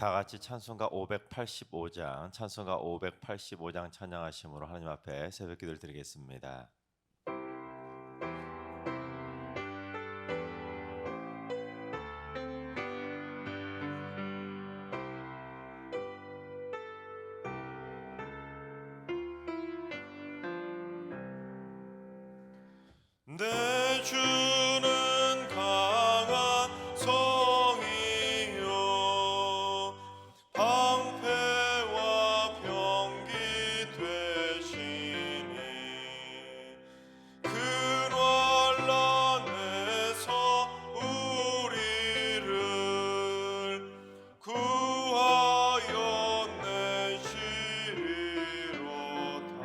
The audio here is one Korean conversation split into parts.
다 같이 찬송가 585장, 찬송가 585장 찬양하심으로 하나님 앞에 새벽 기도를 드리겠습니다. 내 주는 강한 성이요 방패와 병기 되시니 그 환난에서 우리를 구하여 내시리로다.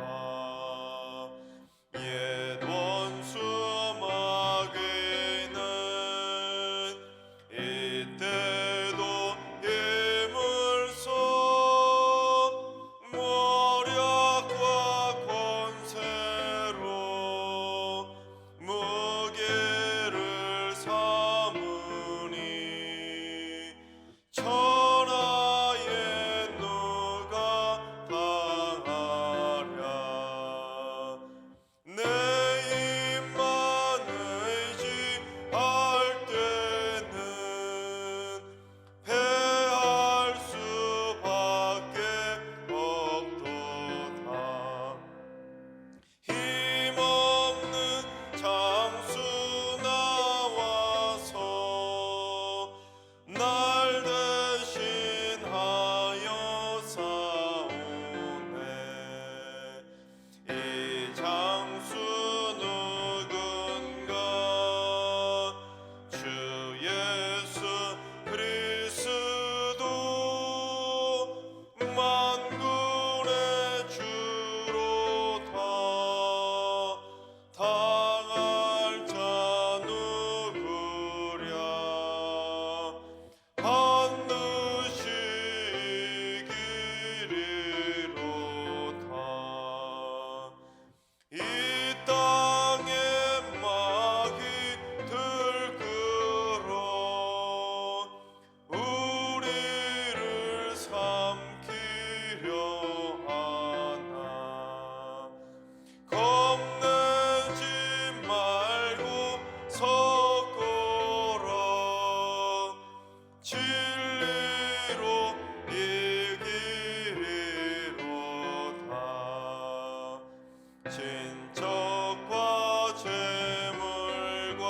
옛 원수 마귀는 이때도 힘을써 모략과 권세로 무기를 삼으니 천하에 누가 당하랴. 내 입만 의지할 때는 패할 수밖에 없도다. 힘없는 장수 나와서 날 대신하여 싸우네. 이 장수 누군가 주 예수 그리스도 만군의 주로다. 당할 자 누구랴. 반드시 이기리로다. 이 땅에 마귀 들끓어 우리를 삼키려 하나. 겁내지 말고 섰거라. 진리로 이기리로다. 친척과 재물과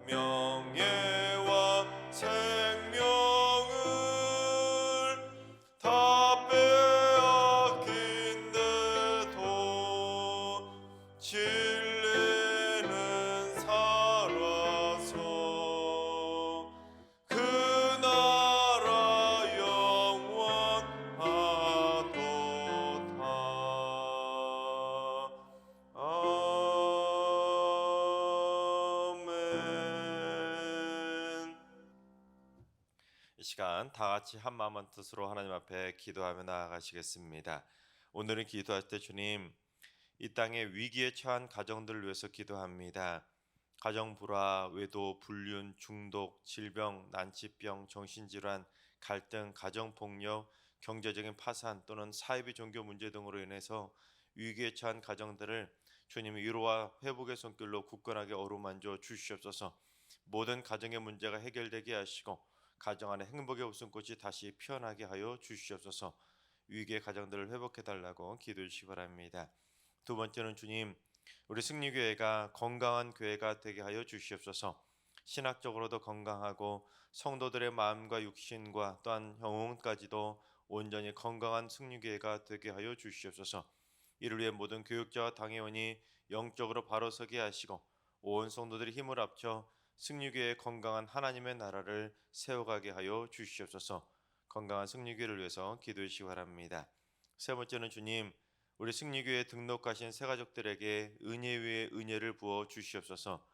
명예와 생명을 다 빼앗긴데도 진리는 살아서 그 나라 영원하도다. 아멘. 이 시간 다 같이 한 마음 한 뜻으로 하나님 앞에 기도하며 나아가시겠습니다. 오늘은 기도할 때 주님, 이 땅에 위기에 처한 가정들을 위해서 기도합니다. 가정 불화, 외도, 불륜, 중독, 질병, 난치병, 정신질환, 갈등, 가정폭력, 경제적인 파산 또는 사이비 종교 문제 등으로 인해서 위기에 처한 가정들을 주님 위로와 회복의 손길로 굳건하게 어루만져 주시옵소서. 모든 가정의 문제가 해결되게 하시고 가정 안에 행복의 웃음꽃이 다시 피어나게 하여 주시옵소서. 위기의 가정들을 회복해 달라고 기도해 주시기 바랍니다. 두 번째는 주님, 우리 승리교회가 건강한 교회가 되게 하여 주시옵소서. 신학적으로도 건강하고 성도들의 마음과 육신과 또한 영혼까지도 온전히 건강한 승리교회가 되게 하여 주시옵소서. 이를 위해 모든 교육자와 당회원이 영적으로 바로 서게 하시고 온 성도들이 힘을 합쳐 승리교회의 건강한 하나님의 나라를 세워가게 하여 주시옵소서. 건강한 승리교회를 위해서 기도해 주시기 바랍니다. 세 번째는 주님, 우리 승리교회에 등록하신 새가족들에게 은혜 위에 은혜를 부어 주시옵소서.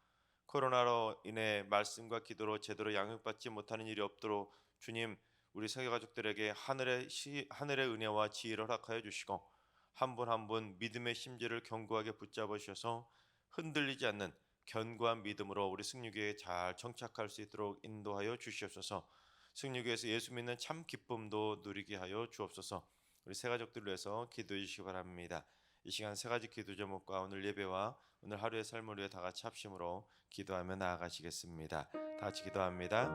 코로나로 인해 말씀과 기도로 제대로 양육받지 못하는 일이 없도록 주님, 우리 새가족들에게 하늘의 은혜와 지혜를 허락하여 주시고 한 분 한 분 믿음의 심지를 견고하게 붙잡아 주셔서 흔들리지 않는 견고한 믿음으로 우리 승리교회에 잘 정착할 수 있도록 인도하여 주시옵소서. 승리하기 위해서 예수 믿는 참 기쁨도 누리게 하여 주옵소서. 우리 세 가족들을 위해서 기도해 주시기 바랍니다. 이 시간 세 가지 기도 제목과 오늘 예배와 오늘 하루의 삶을 위해 다 같이 합심으로 기도하며 나아가시겠습니다. 다 같이 기도합니다.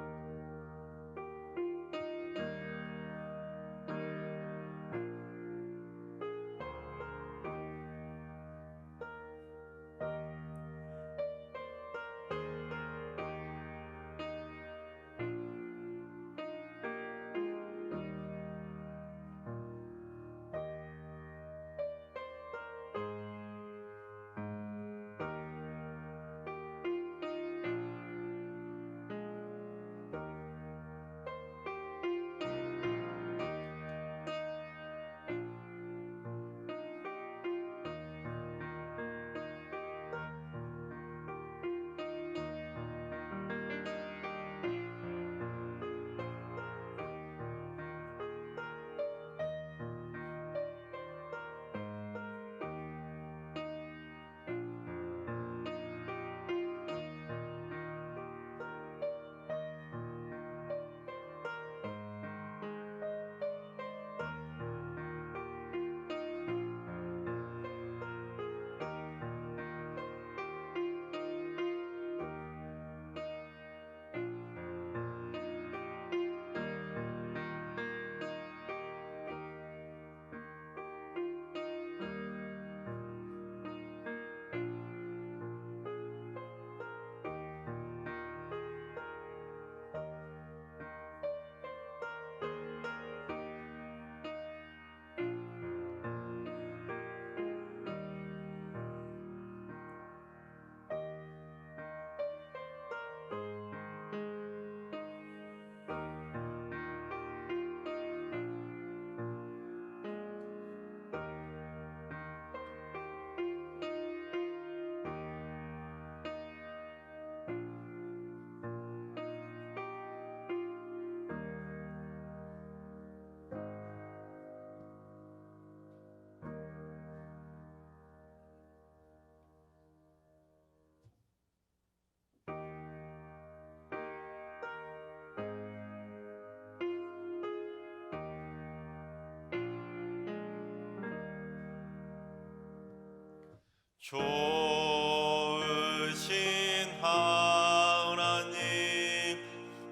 좋으신 하나님,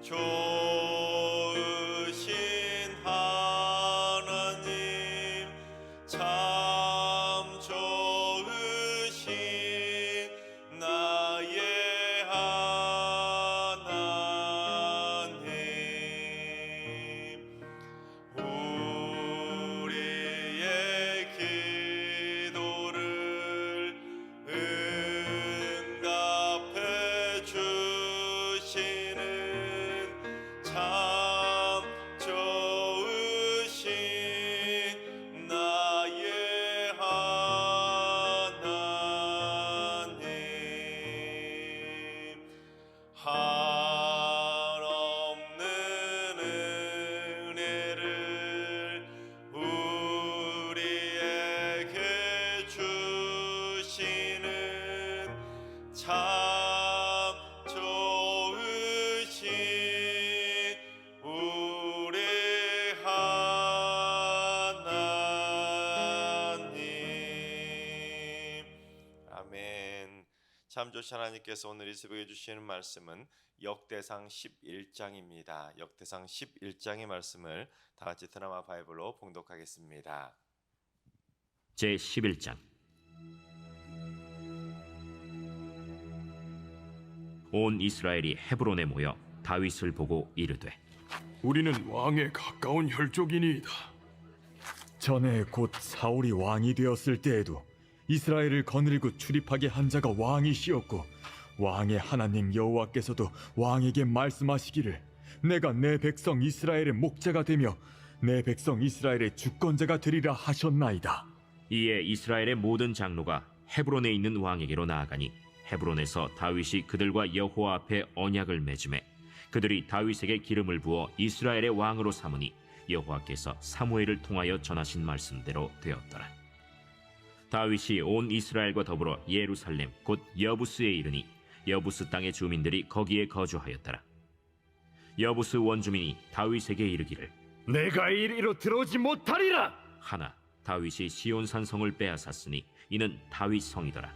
좋으신 하나님, 참 좋으신 나의 하나님, 우리의 기도를 응답해 주시는 참 좋으신 나의 하나님, 한없는 은혜를 우리에게 주시는 참 좋으신 우리 하나님. 아멘. 참 좋으신 하나님께서 오늘 이 새벽에 주시는 말씀은 역대상 11장입니다. 역대상 11장의 말씀을 다 같이 드라마 바이블로 봉독하겠습니다. 제11장. 온 이스라엘이 헤브론에 모여 다윗을 보고 이르되, 우리는 왕에 가까운 혈족이니이다. 전에 곧 사울이 왕이 되었을 때에도 이스라엘을 거느리고 출입하게 한 자가 왕이시었고, 왕의 하나님 여호와께서도 왕에게 말씀하시기를 내가 내 백성 이스라엘의 목자가 되며 내 백성 이스라엘의 주권자가 되리라 하셨나이다. 이에 이스라엘의 모든 장로가 헤브론에 있는 왕에게로 나아가니 헤브론에서 다윗이 그들과 여호와 앞에 언약을 맺음에 그들이 다윗에게 기름을 부어 이스라엘의 왕으로 삼으니 여호와께서 사무엘을 통하여 전하신 말씀대로 되었더라. 다윗이 온 이스라엘과 더불어 예루살렘 곧 여부스에 이르니 여부스 땅의 주민들이 거기에 거주하였더라. 여부스 원주민이 다윗에게 이르기를 내가 이리로 들어오지 못하리라. 하나 다윗이 시온 산성을 빼앗았으니 이는 다윗 성이더라.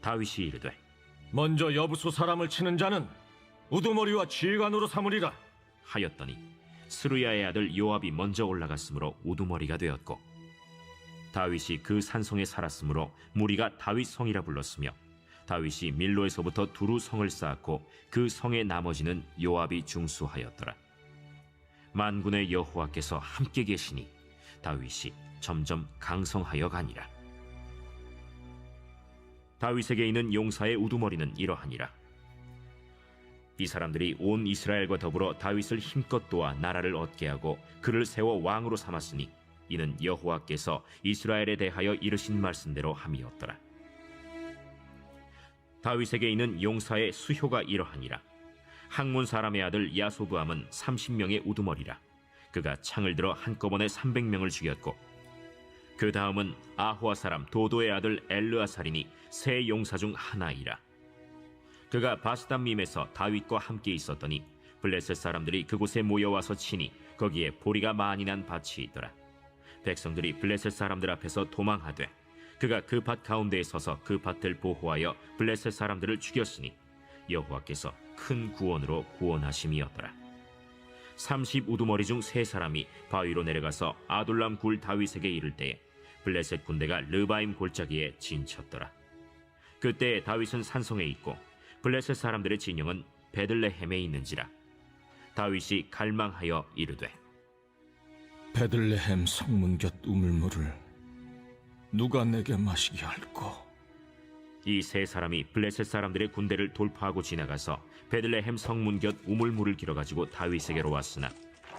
다윗이 이르되 먼저 여부수 사람을 치는 자는 우두머리와 지휘관으로 삼으리라. 하였더니 스루야의 아들 요압이 먼저 올라갔으므로 우두머리가 되었고 다윗이 그 산성에 살았으므로 무리가 다윗 성이라 불렀으며 다윗이 밀로에서부터 두루 성을 쌓았고 그 성의 나머지는 요압이 중수하였더라. 만군의 여호와께서 함께 계시니 다윗이 점점 강성하여 가니라. 다윗에게 있는 용사의 우두머리는 이러하니라. 이 사람들이 온 이스라엘과 더불어 다윗을 힘껏 도와 나라를 얻게 하고 그를 세워 왕으로 삼았으니 이는 여호와께서 이스라엘에 대하여 이르신 말씀대로 함이었더라. 다윗에게 있는 용사의 수효가 이러하니라. 학문 사람의 아들 야소부함은 30명의 우두머리라. 그가 창을 들어 한꺼번에 300명을 죽였고 그 다음은 아호아 사람 도도의 아들 엘르아살이니 세 용사 중 하나이라. 그가 바스담밈에서 다윗과 함께 있었더니 블레셋 사람들이 그곳에 모여와서 치니 거기에 보리가 많이 난 밭이 있더라. 백성들이 블레셋 사람들 앞에서 도망하되 그가 그 밭 가운데에 서서 그 밭을 보호하여 블레셋 사람들을 죽였으니 여호와께서 큰 구원으로 구원하심이었더라. 30 우두머리 중 세 사람이 바위로 내려가서 아둘람 굴 다윗에게 이를 때에 블레셋 군대가 르바임 골짜기에 진쳤더라. 그때 다윗은 산성에 있고 블레셋 사람들의 진영은 베들레헴에 있는지라. 다윗이 갈망하여 이르되 베들레헴 성문 곁 우물물을 누가 내게 마시게 할꼬? 이 세 사람이 블레셋 사람들의 군대를 돌파하고 지나가서 베들레헴 성문 곁 우물물을 길어가지고 다윗에게로 왔으나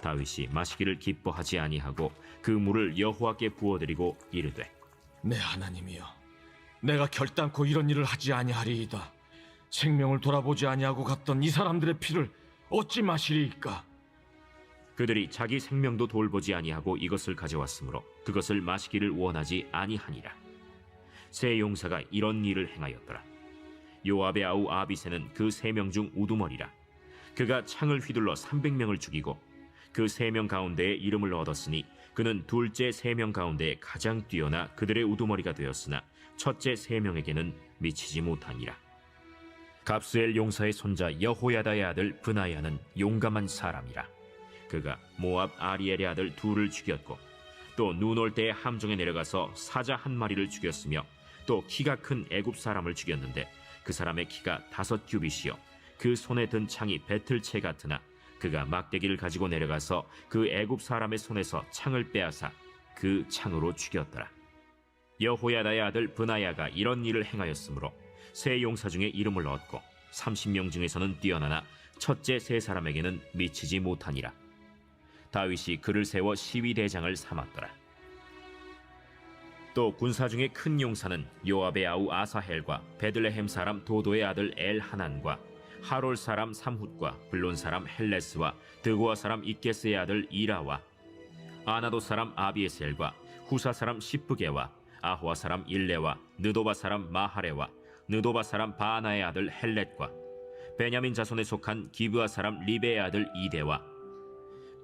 다윗이 마시기를 기뻐하지 아니하고 그 물을 여호와께 부어드리고 이르되 내 하나님이여, 내가 결단코 이런 일을 하지 아니하리이다. 생명을 돌아보지 아니하고 갔던 이 사람들의 피를 어찌 마시리이까? 그들이 자기 생명도 돌보지 아니하고 이것을 가져왔으므로 그것을 마시기를 원하지 아니하니라. 세 용사가 이런 일을 행하였더라. 요압의 아우 아비새는 그 3명 중 우두머리라. 그가 창을 휘둘러 300명을 죽이고 그 3명 가운데에 이름을 얻었으니 그는 둘째 3명 가운데 가장 뛰어나 그들의 우두머리가 되었으나 첫째 3명에게는 미치지 못하니라. 갑스엘 용사의 손자 여호야다의 아들 브나야는 용감한 사람이라. 그가 모압 아리엘의 아들 둘을 죽였고 또 눈 올 때에 함정에 내려가서 사자 한 마리를 죽였으며 또 키가 큰 애굽 사람을 죽였는데 그 사람의 키가 5 규빗이요 그 손에 든 창이 배틀채 같으나 그가 막대기를 가지고 내려가서 그 애굽 사람의 손에서 창을 빼앗아 그 창으로 죽였더라. 여호야다의 아들 브나야가 이런 일을 행하였으므로 세 용사 중에 이름을 얻고 30명 중에서는 뛰어나나 첫째 세 사람에게는 미치지 못하니라. 다윗이 그를 세워 시위대장을 삼았더라. 또 군사 중에 큰 용사는 요압의 아우 아사헬과 베들레헴 사람 도도의 아들 엘하난과 하롤 사람 삼훗과 블론 사람 헬레스와 드고아 사람 이게스의 아들 이라와 아나도 사람 아비에셀과 후사 사람 시프게와 아호아 사람 일레와 느도바 사람 마하레와 느도바 사람 바나의 아들 헬렛과 베냐민 자손에 속한 기브아 사람 리베의 아들 이데와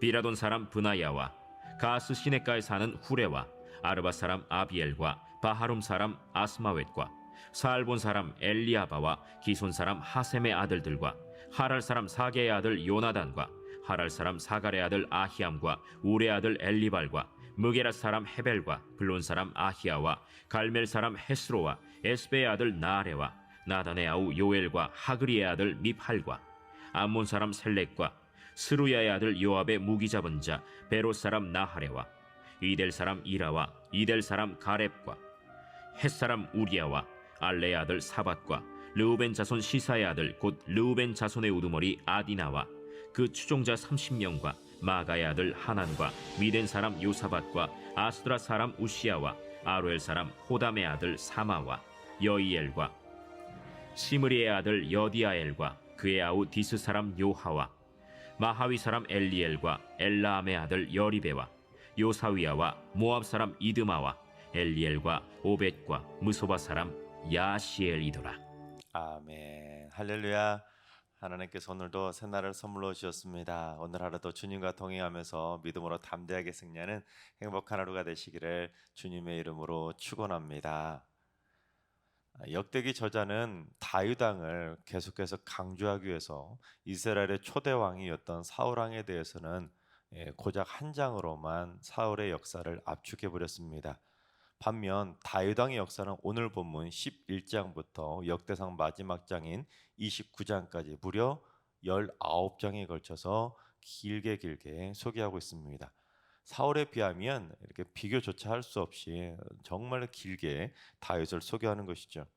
비라돈 사람 브나야와 가스 시내가에 사는 후레와 아르바 사람 아비엘과 바하룸 사람 아스마웻과 사알본 사람 엘리아바와 기손 사람 하셈의 아들들과 하랄 사람 사게의 아들 요나단과 하랄 사람 사갈의 아들 아히암과 우레 아들 엘리발과 무게라 사람 헤벨과 블론 사람 아히야와 갈멜 사람 헤스로와 에스베의 아들 나아레와 나단의 아우 요엘과 하그리의 아들 미팔과 암몬 사람 셀렉과 스루야의 아들 요압의 무기 잡은 자 베롯 사람 나하레와 이델 사람 이라와 이델 사람 가렙과 헷 사람 우리야와 알레의 아들 사밧과 르우벤 자손 시사의 아들 곧 르우벤 자손의 우두머리 아디나와 그 추종자 30명과 마가의 아들 하난과 미덴 사람 요사밧과 아스드라 사람 우시야와 아로엘 사람 호담의 아들 사마와 여이엘과 시므리의 아들 여디아엘과 그의 아우 디스 사람 요하와 마하위 사람 엘리엘과 엘라암의 아들 여리베와 요사위야와 모압 사람 이드마와 엘리엘과 오벳과 무소바 사람 야시엘이더라. 아멘. 할렐루야. 하나님께서 오늘도 새날을 선물로 주셨습니다. 오늘 하루도 주님과 동행하면서 믿음으로 담대하게 승리하는 행복한 하루가 되시기를 주님의 이름으로 축원합니다. 역대기 저자는 다윗 왕을 계속해서 강조하기 위해서 이스라엘의 초대 왕이었던 사울 왕에 대해서는 고작 한 장으로만 사울의 역사를 압축해 버렸습니다. 반면 다윗 왕의 역사는 오늘 본문 11장부터 역대상 마지막 장인 29장까지 무려 19장에 걸쳐서 길게 소개하고 있습니다. 사울에 비하면 이렇게 비교조차 할 수 없이 정말 길게 다윗을 소개하는 것이죠.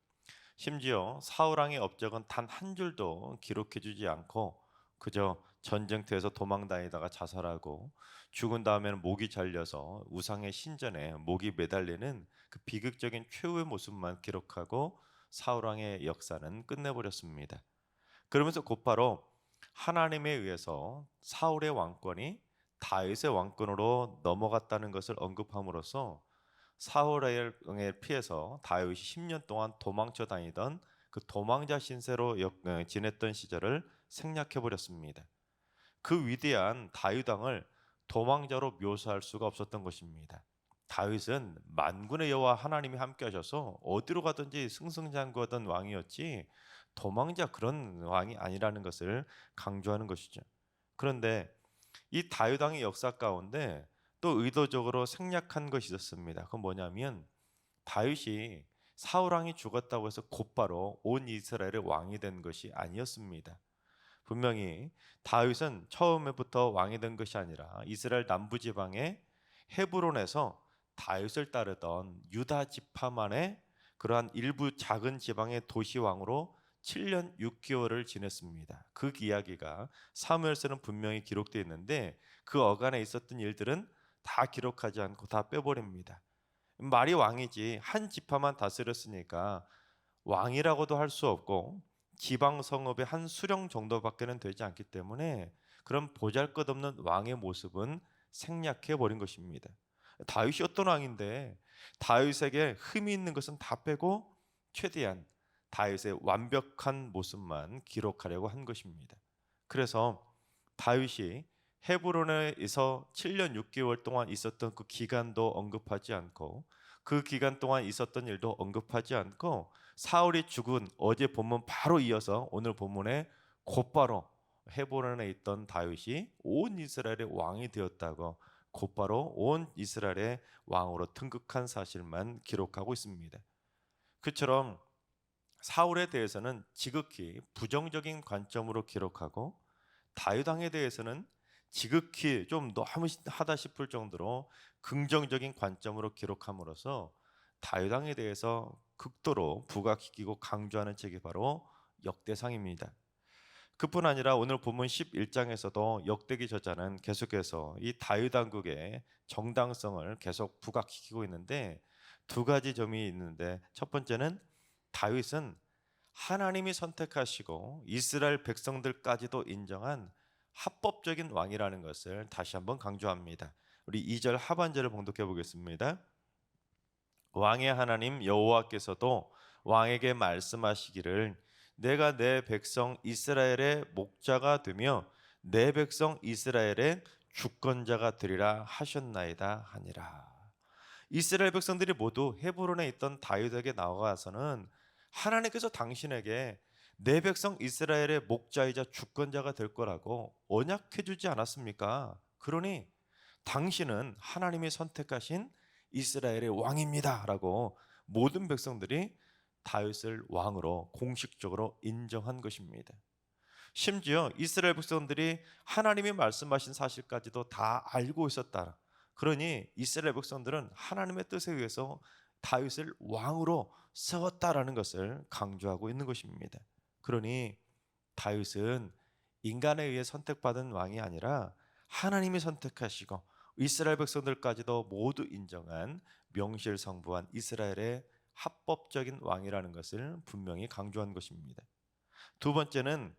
심지어 사울 왕의 업적은 단 한 줄도 기록해 주지 않고 그저 전쟁터에서 도망 다니다가 자살하고 죽은 다음에는 목이 잘려서 우상의 신전에 목이 매달리는 그 비극적인 최후의 모습만 기록하고 사울 왕의 역사는 끝내버렸습니다. 그러면서 곧바로 하나님에 의해서 사울의 왕권이 다윗의 왕권으로 넘어갔다는 것을 언급함으로써 사울의 피해서 다윗이 10년 동안 도망쳐 다니던 그 도망자 신세로 지냈던 시절을 생략해 버렸습니다. 그 위대한 다윗 왕을 도망자로 묘사할 수가 없었던 것입니다. 다윗은 만군의 여호와 하나님이 함께 하셔서 어디로 가든지 승승장구하던 왕이었지 도망자 그런 왕이 아니라는 것을 강조하는 것이죠. 그런데 이 다윗 왕의 역사 가운데 또 의도적으로 생략한 것이 있었습니다. 그건 뭐냐면 다윗이 사울 왕이 죽었다고 해서 곧바로 온 이스라엘의 왕이 된 것이 아니었습니다. 분명히 다윗은 처음에부터 왕이 된 것이 아니라 이스라엘 남부 지방의 헤브론에서 다윗을 따르던 유다 지파만의 그러한 일부 작은 지방의 도시 왕으로 7년 6개월을 지냈습니다. 그 이야기가 사무엘서는 분명히 기록되어 있는데 그 어간에 있었던 일들은 다 기록하지 않고 다 빼버립니다. 말이 왕이지 한 지파만 다스렸으니까 왕이라고도 할 수 없고 지방 성읍의 한 수령 정도밖에는 되지 않기 때문에 그런 보잘것없는 왕의 모습은 생략해 버린 것입니다. 다윗이 어떤 왕인데 다윗에게 흠이 있는 것은 다 빼고 최대한 다윗의 완벽한 모습만 기록하려고 한 것입니다. 그래서 다윗이 헤브론에서 7년 6개월 동안 있었던 그 기간도 언급하지 않고 그 기간 동안 있었던 일도 언급하지 않고 사울이 죽은 어제 본문 바로 이어서 오늘 본문에 곧바로 헤브론에 있던 다윗이 온 이스라엘의 왕이 되었다고 곧바로 온 이스라엘의 왕으로 등극한 사실만 기록하고 있습니다. 그처럼 사울에 대해서는 지극히 부정적인 관점으로 기록하고 다윗 왕에 대해서는 지극히 좀 너무하다 싶을 정도로 긍정적인 관점으로 기록함으로써 다윗 왕에 대해서 극도로 부각시키고 강조하는 책이 바로 역대상입니다. 그뿐 아니라 오늘 본문 11장에서도 역대기 저자는 계속해서 이 다윗 왕국의 정당성을 계속 부각시키고 있는데 두 가지 점이 있는데 첫 번째는 다윗은 하나님이 선택하시고 이스라엘 백성들까지도 인정한 합법적인 왕이라는 것을 다시 한번 강조합니다. 우리 2절 하반절을 봉독해 보겠습니다. 왕의 하나님 여호와께서도 왕에게 말씀하시기를 내가 내 백성 이스라엘의 목자가 되며 내 백성 이스라엘의 주권자가 되리라 하셨나이다 하니라. 이스라엘 백성들이 모두 헤브론에 있던 다윗에게 나와서는 하나님께서 당신에게 내 백성 이스라엘의 목자이자 주권자가 될 거라고 언약해 주지 않았습니까? 그러니 당신은 하나님이 선택하신 이스라엘의 왕입니다 라고 모든 백성들이 다윗을 왕으로 공식적으로 인정한 것입니다. 심지어 이스라엘 백성들이 하나님이 말씀하신 사실까지도 다 알고 있었다. 그러니 이스라엘 백성들은 하나님의 뜻에 의해서 다윗을 왕으로 세웠다라는 것을 강조하고 있는 것입니다. 그러니 다윗은 인간에 의해 선택받은 왕이 아니라 하나님이 선택하시고 이스라엘 백성들까지도 모두 인정한 명실상부한 이스라엘의 합법적인 왕이라는 것을 분명히 강조한 것입니다. 두 번째는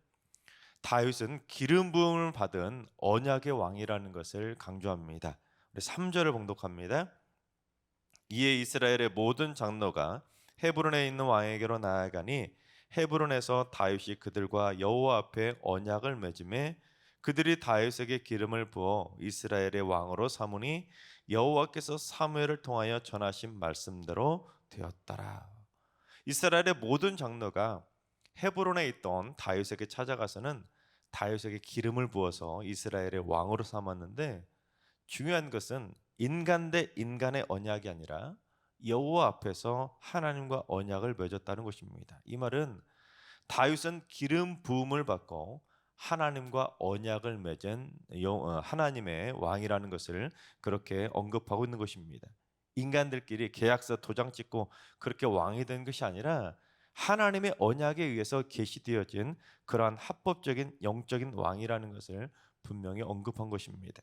다윗은 기름 부음을 받은 언약의 왕이라는 것을 강조합니다. 우리 3절을 봉독합니다. 이에 이스라엘의 모든 장로가 헤브론에 있는 왕에게로 나아가니 헤브론에서 다윗이 그들과 여호와 앞에 언약을 맺음에 그들이 다윗에게 기름을 부어 이스라엘의 왕으로 삼으니 여호와께서 사무엘을 통하여 전하신 말씀대로 되었더라. 이스라엘의 모든 장로가 헤브론에 있던 다윗에게 찾아가서는 다윗에게 기름을 부어서 이스라엘의 왕으로 삼았는데, 중요한 것은 인간 대 인간의 언약이 아니라 여호와 앞에서 하나님과 언약을 맺었다는 것입니다. 이 말은 다윗은 기름 부음을 받고 하나님과 언약을 맺은 하나님의 왕이라는 것을 그렇게 언급하고 있는 것입니다. 인간들끼리 계약서 도장 찍고 그렇게 왕이 된 것이 아니라 하나님의 언약에 의해서 계시되어진 그러한 합법적인 영적인 왕이라는 것을 분명히 언급한 것입니다.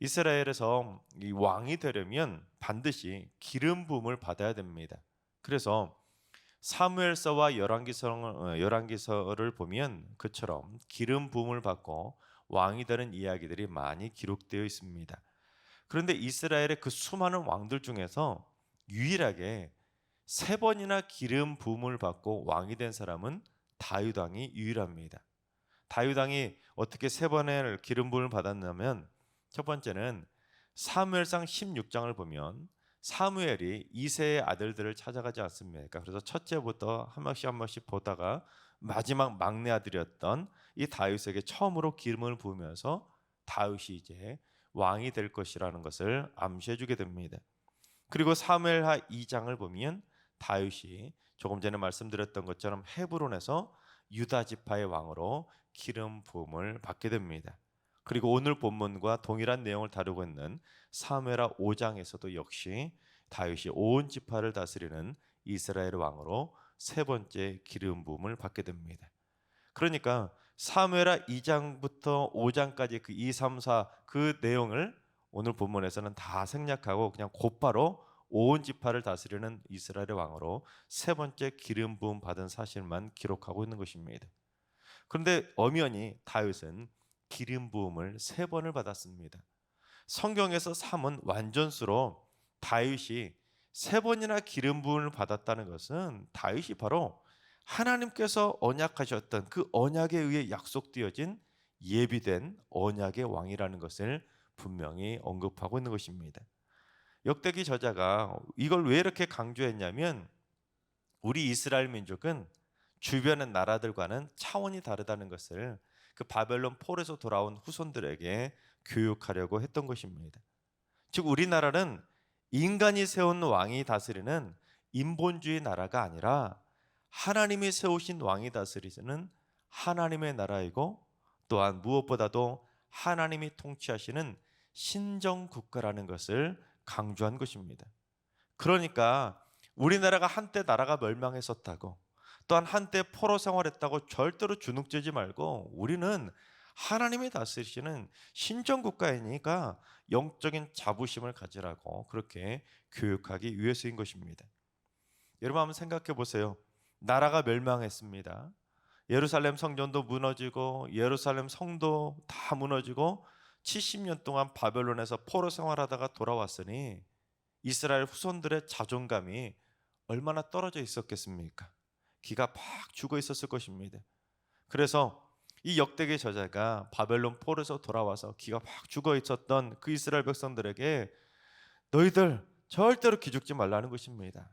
이스라엘에서 이 왕이 되려면 반드시 기름 부음을 받아야 됩니다. 그래서 사무엘서와 열왕기서를 보면 그처럼 기름 부음을 받고 왕이 되는 이야기들이 많이 기록되어 있습니다. 그런데 이스라엘의 그 수많은 왕들 중에서 유일하게 3번이나 기름 부음을 받고 왕이 된 사람은 다윗 왕이 유일합니다. 다윗 왕이 어떻게 3번의 기름 부음을 받았냐면, 첫 번째는 사무엘상 16장을 보면 사무엘이 이새의 아들들을 찾아가지 않습니까? 그래서 첫째부터 한 명씩 보다가 마지막 막내 아들이었던 이 다윗에게 처음으로 기름을 부으면서 다윗이 이제 왕이 될 것이라는 것을 암시해 주게 됩니다. 그리고 사무엘하 2장을 보면 다윗이 조금 전에 말씀드렸던 것처럼 헤브론에서 유다 지파의 왕으로 기름 부음을 받게 됩니다. 그리고 오늘 본문과 동일한 내용을 다루고 있는 사무엘하 5장에서도 역시 다윗이 온 지파를 다스리는 이스라엘 왕으로 3번째 기름 부음을 받게 됩니다. 그러니까 사무엘하 2장부터 5장까지 그 2, 3, 4 그 내용을 오늘 본문에서는 다 생략하고 그냥 곧바로 온 지파를 다스리는 이스라엘의 왕으로 3번째 기름 부음 받은 사실만 기록하고 있는 것입니다. 그런데 엄연히 다윗은 기름 부음을 3번을 받았습니다. 성경에서 3은 완전수로 다윗이 3번이나 기름 부음을 받았다는 것은 다윗이 바로 하나님께서 언약하셨던 그 언약에 의해 약속되어진 예비된 언약의 왕이라는 것을 분명히 언급하고 있는 것입니다. 역대기 저자가 이걸 왜 이렇게 강조했냐면, 우리 이스라엘 민족은 주변의 나라들과는 차원이 다르다는 것을 그 바벨론 폴에서 돌아온 후손들에게 교육하려고 했던 것입니다. 즉 우리나라는 인간이 세운 왕이 다스리는 인본주의 나라가 아니라 하나님이 세우신 왕이 다스리는 하나님의 나라이고, 또한 무엇보다도 하나님이 통치하시는 신정 국가라는 것을 강조한 것입니다. 그러니까 우리나라가 한때 나라가 멸망했었다고, 또한 한때 포로 생활했다고 절대로 주눅들지 말고, 우리는 하나님이 다스리시는 신정 국가이니까 영적인 자부심을 가지라고 그렇게 교육하기 위해서인 것입니다. 여러분 한번 생각해 보세요. 나라가 멸망했습니다. 예루살렘 성전도 무너지고 예루살렘 성도 다 무너지고 70년 동안 바벨론에서 포로 생활하다가 돌아왔으니 이스라엘 후손들의 자존감이 얼마나 떨어져 있었겠습니까? 기가 팍 죽어 있었을 것입니다. 그래서 이 역대기 저자가 바벨론 폴에서 돌아와서 기가 팍 죽어 있었던 그 이스라엘 백성들에게 너희들 절대로 기죽지 말라는 것입니다.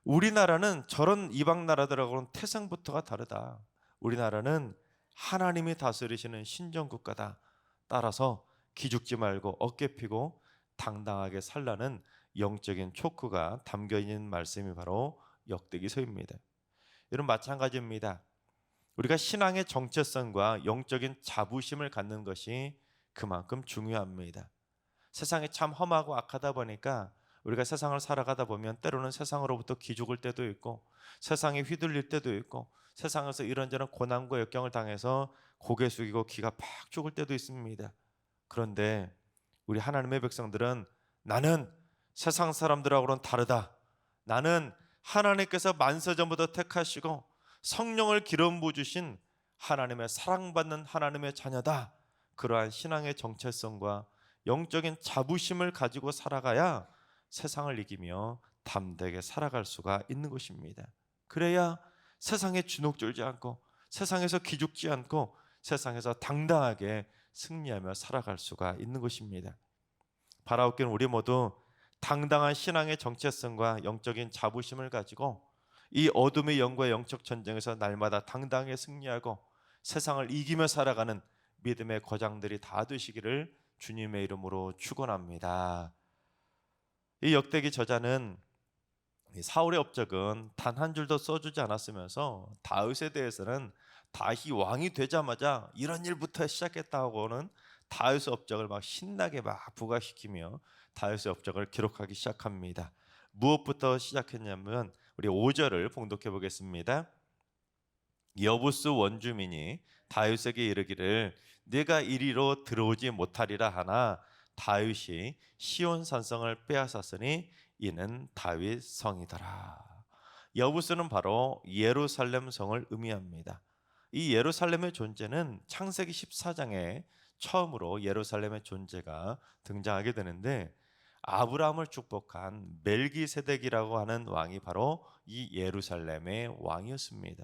우리나라는 저런 이방 나라들하고는 태생부터가 다르다. 우리나라는 하나님이 다스리시는 신정국가다. 따라서 기죽지 말고 어깨 펴고 당당하게 살라는 영적인 촉구가 담겨있는 말씀이 바로 역대기서입니다. 여러분 마찬가지입니다. 우리가 신앙의 정체성과 영적인 자부심을 갖는 것이 그만큼 중요합니다. 세상이 참 험하고 악하다 보니까 우리가 세상을 살아가다 보면 때로는 세상으로부터 기죽을 때도 있고 세상에 휘둘릴 때도 있고 세상에서 이런저런 고난과 역경을 당해서 고개 숙이고 기가 팍 죽을 때도 있습니다. 그런데 우리 하나님의 백성들은 나는 세상 사람들하고는 다르다. 나는 하나님께서 만세전부터 택하시고 성령을 기름 부으신 하나님의 사랑받는 하나님의 자녀다. 그러한 신앙의 정체성과 영적인 자부심을 가지고 살아가야 세상을 이기며 담대하게 살아갈 수가 있는 것입니다. 그래야 세상에 주눅들지 않고 세상에서 기죽지 않고 세상에서 당당하게 승리하며 살아갈 수가 있는 것입니다. 바라옵기는 우리 모두 당당한 신앙의 정체성과 영적인 자부심을 가지고 이 어둠의 영과 영적 전쟁에서 날마다 당당하게 승리하고 세상을 이기며 살아가는 믿음의 거장들이 다 되시기를 주님의 이름으로 축원합니다. 이 역대기 저자는 이 사울의 업적은 단 한 줄도 써주지 않았으면서 다윗에 대해서는 다윗이 왕이 되자마자 이런 일부터 시작했다고는 다윗의 업적을 막 신나게 막 부각시키며 다윗의 업적을 기록하기 시작합니다. 무엇부터 시작했냐면 우리 5절을 봉독해 보겠습니다. 여부스 원주민이 다윗에게 이르기를 네가 이리로 들어오지 못하리라 하나 다윗이 시온 산성을 빼앗았으니 이는 다윗 성이더라. 여부스는 바로 예루살렘 성을 의미합니다. 이 예루살렘의 존재는 창세기 14장에 처음으로 예루살렘의 존재가 등장하게 되는데 아브라함을 축복한 멜기세덱이라고 하는 왕이 바로 이 예루살렘의 왕이었습니다.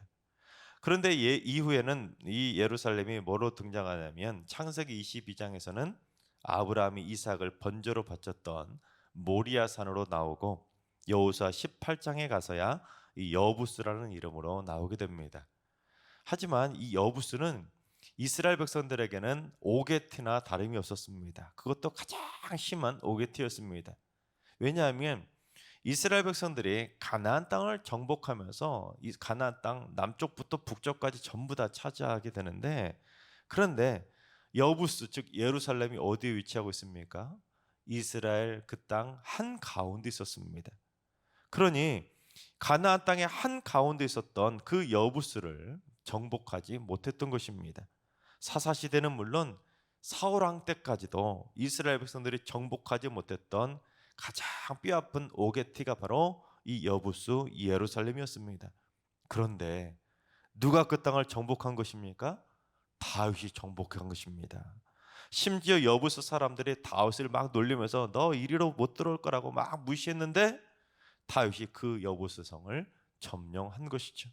그런데 이후에는 이 예루살렘이 뭐로 등장하냐면 창세기 22장에서는 아브라함이 이삭을 번제로 바쳤던 모리아 산으로 나오고 여호수아 18장에 가서야 이 여부스라는 이름으로 나오게 됩니다. 하지만 이 여부스는 이스라엘 백성들에게는 오게티나 다름이 없었습니다. 그것도 가장 심한 오게티였습니다. 왜냐하면 이스라엘 백성들이 가나안 땅을 정복하면서 이 가나안 땅 남쪽부터 북쪽까지 전부 다 차지하게 되는데 그런데 여부스 즉 예루살렘이 어디에 위치하고 있습니까? 이스라엘 그 땅 한 가운데 있었습니다. 그러니 가나안 땅의 한 가운데 있었던 그 여부스를 정복하지 못했던 것입니다. 사사시대는 물론 사울 왕 때까지도 이스라엘 백성들이 정복하지 못했던 가장 뼈아픈 오게티가 바로 이 여부스 예루살렘이었습니다. 그런데 누가 그 땅을 정복한 것입니까? 다윗이 정복한 것입니다. 심지어 여부스 사람들이 다윗을 막 놀리면서 너 이리로 못 들어올 거라고 막 무시했는데 다윗이 그 여부스 성을 점령한 것이죠.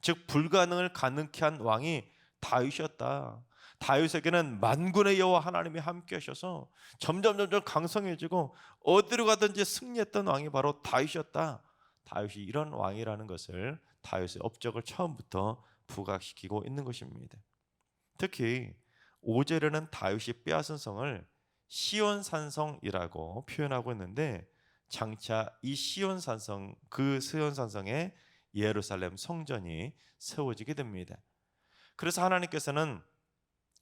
즉 불가능을 가능케 한 왕이 다윗이었다. 다윗에게는 만군의 여호와 하나님이 함께 하셔서 점점 강성해지고 어디로 가든지 승리했던 왕이 바로 다윗이었다. 다윗이 이런 왕이라는 것을 다윗의 업적을 처음부터 부각시키고 있는 것입니다. 특히 5절에는 다윗이 빼앗은 성을 시온 산성이라고 표현하고 있는데 장차 이 시온 산성 그 시온 산성에 예루살렘 성전이 세워지게 됩니다. 그래서 하나님께서는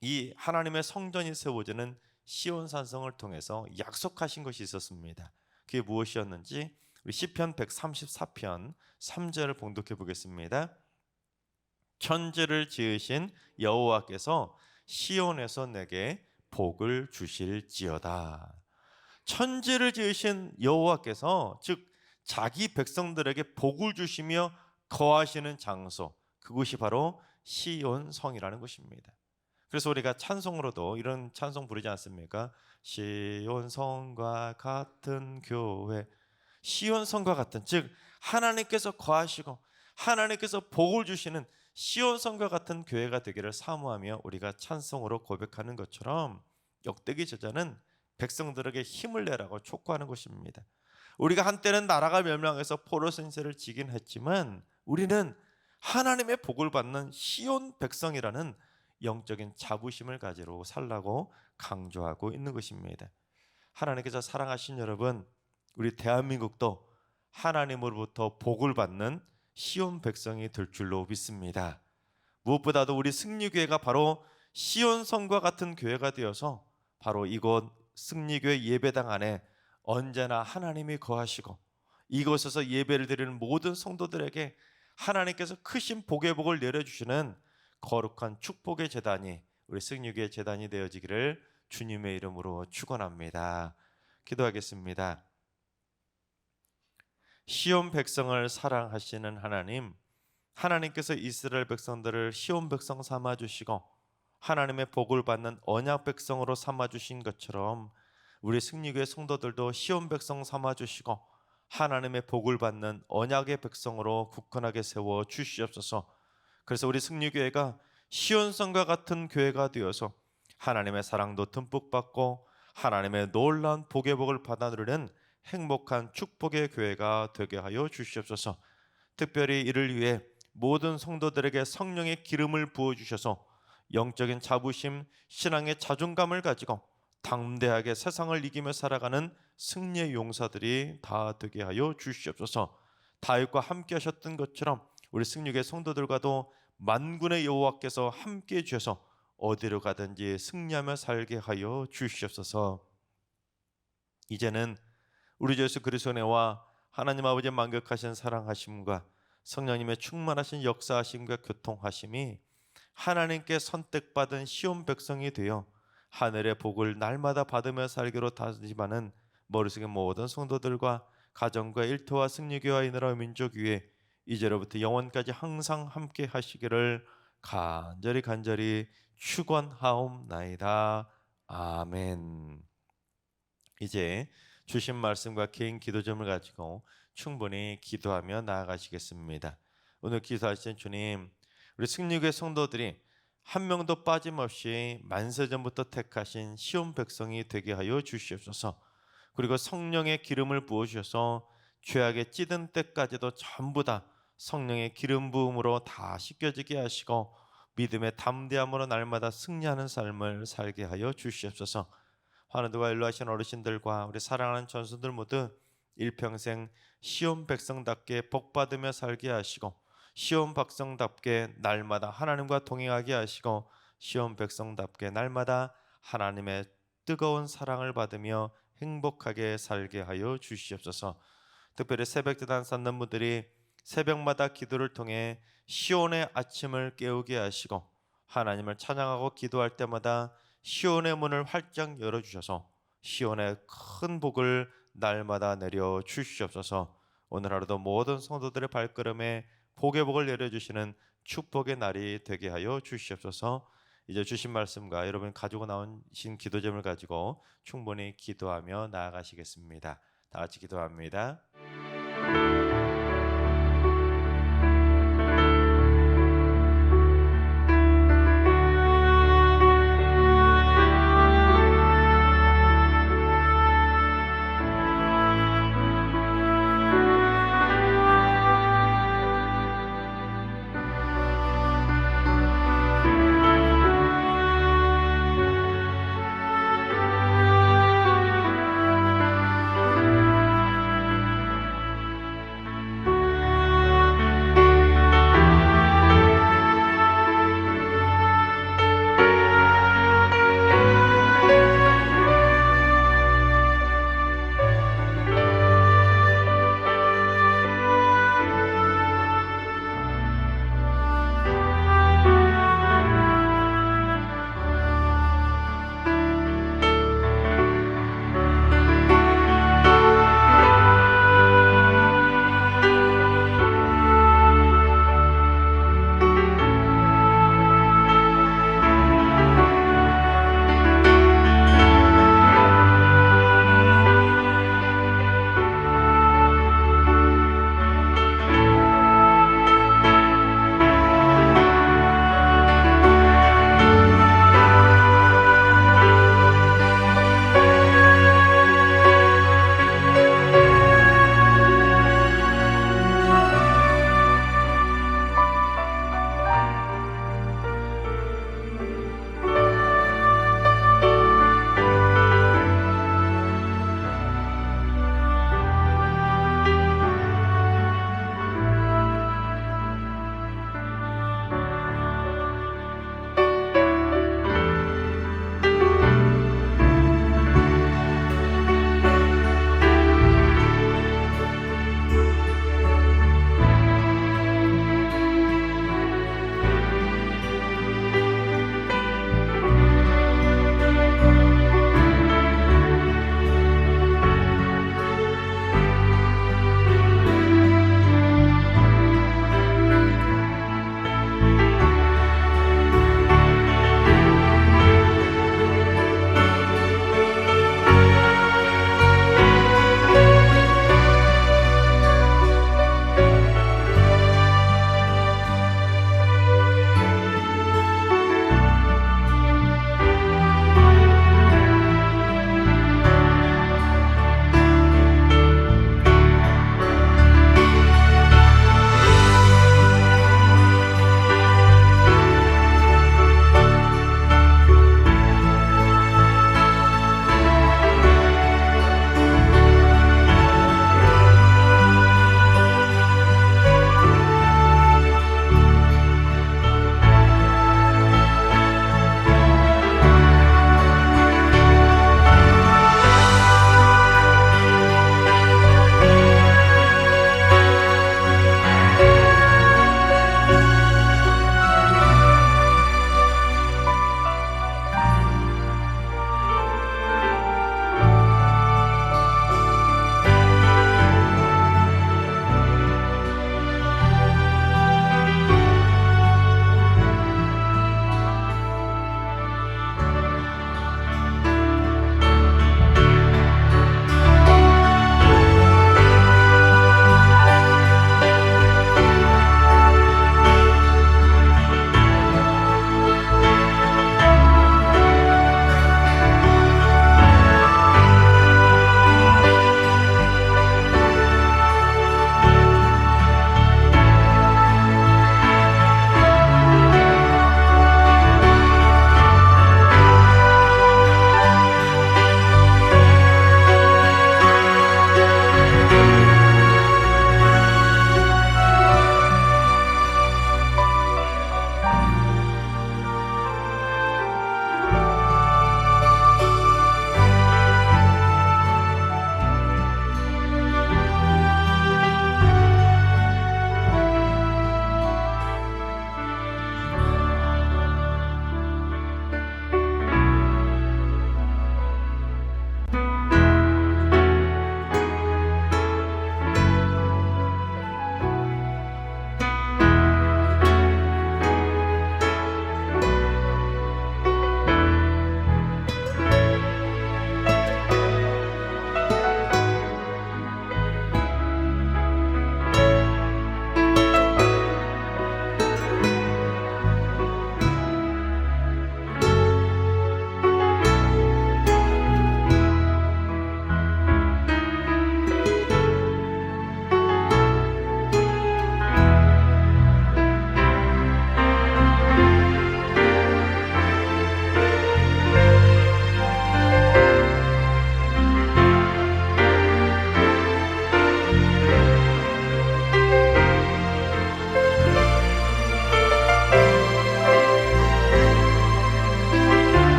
이 하나님의 성전이 세워지는 시온 산성을 통해서 약속하신 것이 있었습니다. 그게 무엇이었는지 우리 시편 134편 3절을 봉독해 보겠습니다. 천지를 지으신 여호와께서 시온에서 내게 복을 주실지어다. 천지를 지으신 여호와께서 즉 자기 백성들에게 복을 주시며 거하시는 장소, 그곳이 바로 시온 성이라는 것입니다. 그래서 우리가 찬송으로도 이런 찬송 부르지 않습니까? 시온 성과 같은 교회, 시온 성과 같은 즉 하나님께서 거하시고 하나님께서 복을 주시는 시온 성과 같은 교회가 되기를 사모하며 우리가 찬송으로 고백하는 것처럼 역대기 저자는 백성들에게 힘을 내라고 촉구하는 것입니다. 우리가 한때는 나라가 멸망해서 포로 신세를 지긴 했지만 우리는 하나님의 복을 받는 시온 백성이라는 영적인 자부심을 가지고 살라고 강조하고 있는 것입니다. 하나님께서 사랑하신 여러분, 우리 대한민국도 하나님으로부터 복을 받는 시온 백성이 될 줄로 믿습니다. 무엇보다도 우리 승리교회가 바로 시온 성과 같은 교회가 되어서 바로 이곳 승리교회 예배당 안에 언제나 하나님이 거하시고 이곳에서 예배를 드리는 모든 성도들에게 하나님께서 크신 복의 복을 내려주시는 거룩한 축복의 제단이 우리 승리교회 제단이 되어지기를 주님의 이름으로 축원합니다. 기도하겠습니다. 시온 백성을 사랑하시는 하나님, 하나님께서 이스라엘 백성들을 시온 백성 삼아 주시고 하나님의 복을 받는 언약 백성으로 삼아 주신 것처럼 우리 승리교회 성도들도 시온 백성 삼아 주시고 하나님의 복을 받는 언약의 백성으로 굳건하게 세워 주시옵소서. 그래서 우리 승리교회가 시온성과 같은 교회가 되어서 하나님의 사랑도 듬뿍 받고 하나님의 놀라운 복의 복을 받아 누리는 행복한 축복의 교회가 되게 하여 주시옵소서. 특별히 이를 위해 모든 성도들에게 성령의 기름을 부어 주셔서 영적인 자부심, 신앙의 자존감을 가지고 담대하게 세상을 이기며 살아가는 승리의 용사들이 다 되게 하여 주시옵소서. 다윗과 함께 하셨던 것처럼 우리 승리의 성도들과도 만군의 여호와께서 함께 해주셔서 어디로 가든지 승리하며 살게 하여 주시옵소서. 이제는 우리 주 예수 그리스도의 은혜와 하나님 아버지의 만극하신 사랑하심과 성령님의 충만하신 역사하심과 교통하심이 하나님께 선택받은 시온 백성이 되어 하늘의 복을 날마다 받으며 살기로 다짐하는 머릿속의 모든 성도들과 가정과 일터와 승리교와 이 나라 민족 위에 이제로부터 영원까지 항상 함께 하시기를 간절히 축원하옵나이다. 아멘. 이제 주신 말씀과 개인 기도점을 가지고 충분히 기도하며 나아가시겠습니다. 오늘 기도하신 주님, 우리 승리교회 성도들이 한 명도 빠짐없이 만세전부터 택하신 시온 백성이 되게 하여 주시옵소서. 그리고 성령의 기름을 부어주셔서 죄악에 찌든 때까지도 전부 다 성령의 기름 부음으로 다 씻겨지게 하시고 믿음의 담대함으로 날마다 승리하는 삶을 살게 하여 주시옵소서. 환우들과 연로하신 어르신들과 우리 사랑하는 전수들 모두 일평생 시온 백성답게 복받으며 살게 하시고 시온 백성답게 날마다 하나님과 동행하게 하시고 시온 백성답게 날마다 하나님의 뜨거운 사랑을 받으며 행복하게 살게 하여 주시옵소서. 특별히 새벽제단 쌓는 분들이 새벽마다 기도를 통해 시온의 아침을 깨우게 하시고 하나님을 찬양하고 기도할 때마다 시온의 문을 활짝 열어주셔서 시온의 큰 복을 날마다 내려 주시옵소서. 오늘 하루도 모든 성도들의 발걸음에 복의 복을 내려주시는 축복의 날이 되게 하여 주시옵소서. 이제 주신 말씀과 여러분 가지고 나오신 기도점을 가지고 충분히 기도하며 나아가시겠습니다. 다 같이 기도합니다.